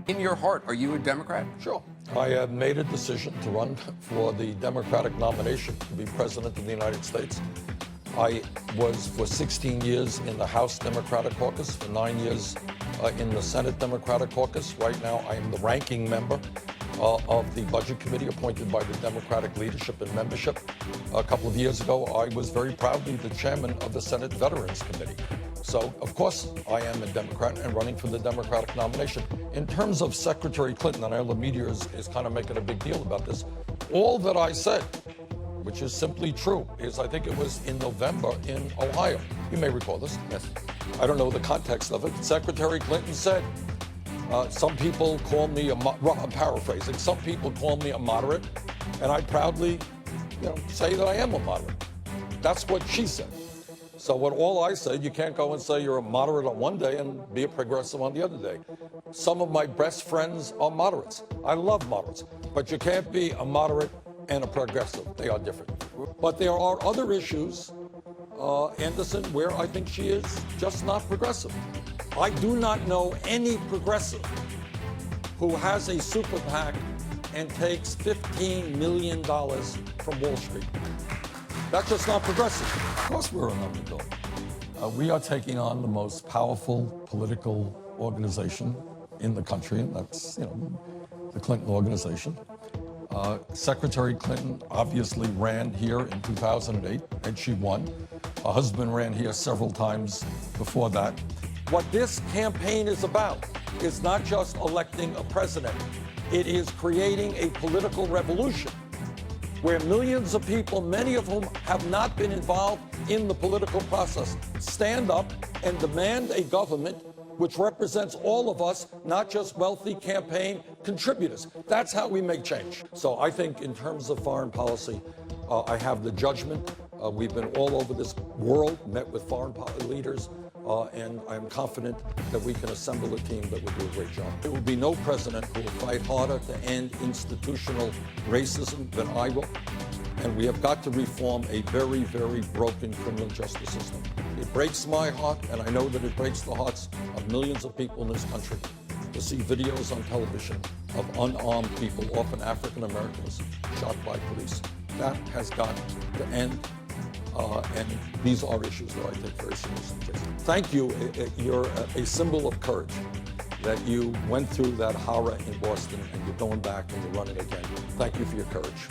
In your heart, are you a Democrat? Sure. I have made a decision to run for the Democratic nomination to be President of the United States. I was for 16 years in the House Democratic Caucus, for 9 years in the Senate Democratic Caucus. Right now, I am the ranking member of the Budget Committee appointed by the Democratic leadership and membership. A couple of years ago, I was very proudly the chairman of the Senate Veterans Committee. So, of course, I am a Democrat and running for the Democratic nomination. In terms of Secretary Clinton, and I know the media is kind of making a big deal about this, all that I said, which is simply true, is I think it was in November in Ohio. You may recall this. Yes. I don't know the context of it. Secretary Clinton said, some people call me I'm paraphrasing, some people call me a moderate, and I proudly say that I am a moderate. That's what she said. So what all I said, you can't go and say you're a moderate on one day and be a progressive on the other day. Some of my best friends are moderates. I love moderates, but you can't be a moderate and a progressive. They are different. But there are other issues, Anderson, where I think she is just not progressive. I do not know any progressive who has a super PAC and takes $15 million from Wall Street. That's just not progressive. Of course we're an underdog. We are taking on the most powerful political organization in the country, and that's, the Clinton organization. Secretary Clinton obviously ran here in 2008, and she won. Her husband ran here several times before that. What this campaign is about is not just electing a president. It is creating a political revolution where millions of people, many of whom have not been involved in the political process, stand up and demand a government which represents all of us, not just wealthy campaign contributors. That's how we make change. So I think in terms of foreign policy, I have the judgment. We've been all over this world, met with foreign leaders, and I'm confident that we can assemble a team that will do a great job. There will be no president who will fight harder to end institutional racism than I will. And we have got to reform a very, very broken criminal justice system. It breaks my heart, and I know that it breaks the hearts of millions of people in this country, to see videos on television of unarmed people, often African Americans, shot by police. That has got to end. And these are issues that I take very seriously. Thank you. You're a symbol of courage that you went through that horror in Boston and you're going back and you're running again. Thank you for your courage.